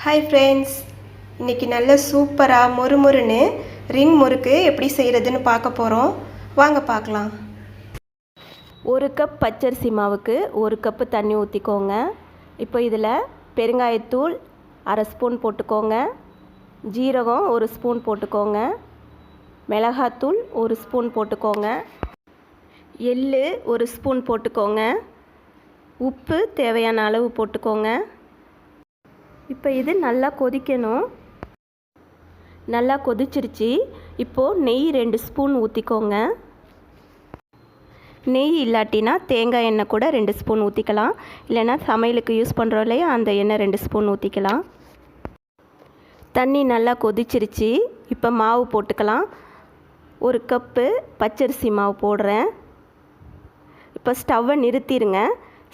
Hi friends, இன்றைக்கி நல்ல சூப்பராக மொறுமொறுன்னு ரிங் முறுக்கு எப்படி செய்கிறதுன்னு பார்க்க போகிறோம். வாங்க பார்க்கலாம். ஒரு கப் பச்சரிசி மாவுக்கு 1 கப்பு தண்ணி ஊற்றிக்கோங்க. இப்போ இதில் பெருங்காயத்தூள் 1/2 ஸ்பூன் போட்டுக்கோங்க, ஜீரகம் 1 ஸ்பூன் போட்டுக்கோங்க, மிளகாத்தூள் 1 ஸ்பூன் போட்டுக்கோங்க, எள்ளு 1 ஸ்பூன் போட்டுக்கோங்க, உப்பு தேவையான அளவு போட்டுக்கோங்க. இப்போ இது நல்லா கொதிக்கணும். நல்லா கொதிச்சிருச்சு. இப்போது நெய் 2 ஸ்பூன் ஊற்றிக்கோங்க. நெய் இல்லாட்டினா தேங்காய் எண்ணெய் கூட 2 ஸ்பூன் ஊற்றிக்கலாம். இல்லைன்னா சமையலுக்கு யூஸ் பண்ணுறோம் இல்லையா, அந்த எண்ணெய் 2 ஸ்பூன் ஊற்றிக்கலாம். தண்ணி நல்லா கொதிச்சிருச்சு. இப்போ மாவு போட்டுக்கலாம். 1 கப்பு பச்சரிசி மாவு போடுறேன். இப்போ ஸ்டவ்வை நிறுத்திடுங்க.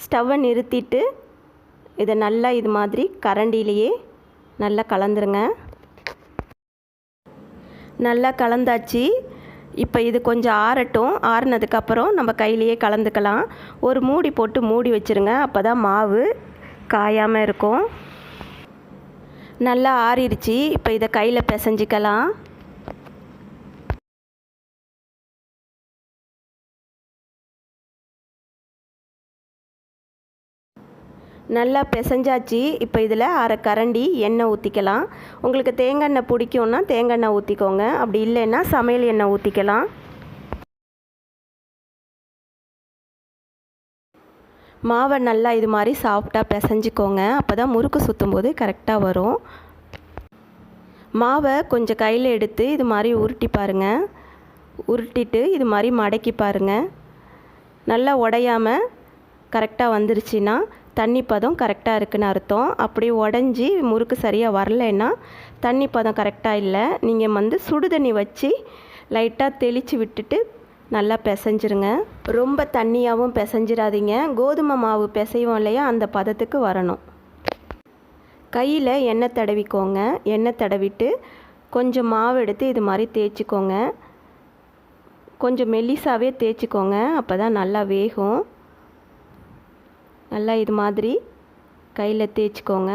ஸ்டவ்வை நிறுத்திட்டு இதை நல்லா இது மாதிரி கரண்டிலேயே நல்லா கலந்துருங்க. நல்லா கலந்தாச்சு. இப்போ இது கொஞ்சம் ஆறட்டும். ஆறுனதுக்கப்புறம் நம்ம கையிலையே கலந்துக்கலாம். ஒரு மூடி போட்டு மூடி வச்சுருங்க. அப்போ தான் மாவு காயாமல் இருக்கும். நல்லா ஆறிடுச்சு. இப்போ இதை கையில் பிசைஞ்சிக்கலாம். நல்லா பிசைஞ்சாச்சு. இப்போ இதில் 1/2 கரண்டி எண்ணெய் ஊற்றிக்கலாம். உங்களுக்கு தேங்காய் எண்ணெய் பிடிக்கும்னா தேங்காய் எண்ணெய் ஊற்றிக்கோங்க. அப்படி இல்லைன்னா சமையல் எண்ணெய் ஊற்றிக்கலாம். மாவை நல்லா இது மாதிரி சாஃப்டாக பிசைஞ்சிக்கோங்க. அப்போ தான் முறுக்கு சுற்றும் போது கரெக்டாக வரும். மாவை கொஞ்சம் கையில் எடுத்து இது மாதிரி உருட்டி பாருங்கள். உருட்டிட்டு இது மாதிரி மடக்கி பாருங்கள். நல்லா உடையாமல் கரெக்டாக வந்துருச்சுன்னா தண்ணி பதம் கரெக்டாக இருக்குன்னு அர்த்தம். அப்படி உடஞ்சி முறுக்கு சரியாக வரலைன்னா தண்ணி பதம் கரெக்டாக இல்லை. நீங்கள் சுடு தண்ணி வச்சு லைட்டாக தெளித்து விட்டுட்டு நல்லா பிசைஞ்சிருங்க. ரொம்ப தண்ணியாகவும் பிசைஞ்சிடாதீங்க. கோதுமை மாவு பிசைவோம் இல்லையா, அந்த பதத்துக்கு வரணும். கையில் எண்ணெய் தடவிக்கோங்க. எண்ணெய் தடவிட்டு கொஞ்சம் மாவு எடுத்து இது மாதிரி தேய்ச்சிக்கோங்க. கொஞ்சம் மெல்லிசாவே தேய்ச்சிக்கோங்க. அப்போ தான் நல்லா வேகும். நல்லா இது மாதிரி கையில் தேய்ச்சிக்கோங்க.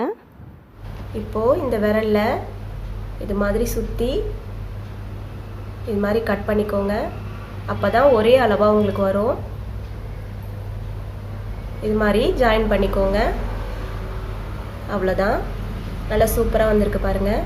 இப்போது இந்த விரலில் இது மாதிரி சுற்றி இது மாதிரி கட் பண்ணிக்கோங்க. அப்போ தான் ஒரே அளவாக உங்களுக்கு வரும். இது மாதிரி ஜாயின் பண்ணிக்கோங்க. அவ்வளோதான். நல்லா சூப்பராக வந்திருக்கு பாருங்கள்.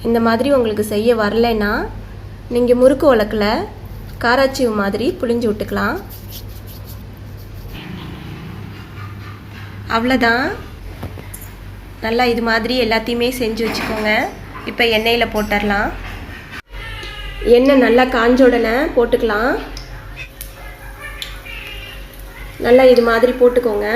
இந்த மாதிரி உங்களுக்கு செய்ய வரலைன்னா நீங்கள் முறுக்கு உலக்கில் காராச்சீவு மாதிரி புழிஞ்சு விட்டுக்கலாம். அவ்வளோதான். நல்லா இது மாதிரி எல்லாத்தையுமே செஞ்சு வச்சுக்கோங்க. இப்போ எண்ணெயில் போட்டுடலாம். எண்ணெய் நல்லா காஞ்ச உடனே போட்டுக்கலாம். நல்லா இது மாதிரி போட்டுக்கோங்க.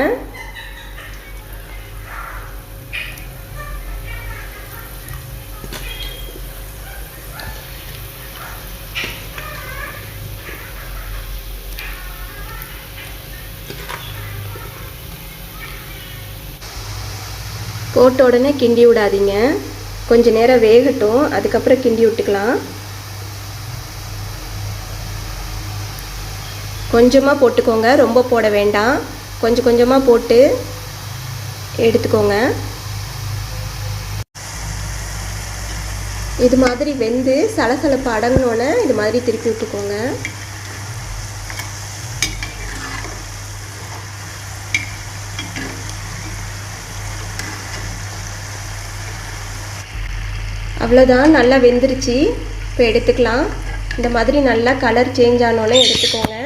போட்ட உடனே கிண்டி விடாதீங்க. கொஞ்சம் நேரம் வேகட்டும். அதுக்கப்புறம் கிண்டி விட்டுக்கலாம். கொஞ்சமாக போட்டுக்கோங்க, ரொம்ப போட வேண்டாம். கொஞ்சம் கொஞ்சமாக போட்டு எடுத்துக்கோங்க. இது மாதிரி வெந்து சலசலப்பு அடங்கினோன்னே இது மாதிரி திருப்பி விட்டுக்கோங்க. அவ்வளோதான். நல்லா வெந்துருச்சு. இப்போ எடுத்துக்கலாம். இந்த மாதிரி நல்லா கலர் சேஞ்ச் ஆனோன்னே எடுத்துக்கோங்க.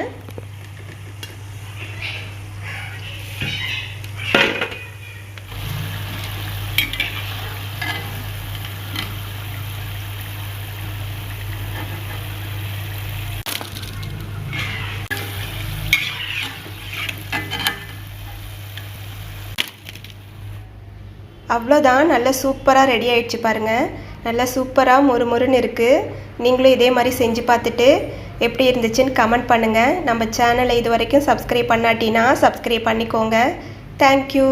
அவ்வளோதான், நல்லா சூப்பராக ரெடி ஆயிடுச்சு பாருங்கள். நல்லா சூப்பராக மொறுமொறுன்னு இருக்குது. நீங்களும் இதே மாதிரி செஞ்சு பார்த்துட்டு எப்படி இருந்துச்சுன்னு கமெண்ட் பண்ணுங்கள். நம்ம சேனலை இது வரைக்கும் சப்ஸ்கிரைப் பண்ணாட்டினா சப்ஸ்கிரைப் பண்ணிக்கோங்க. தேங்க்யூ.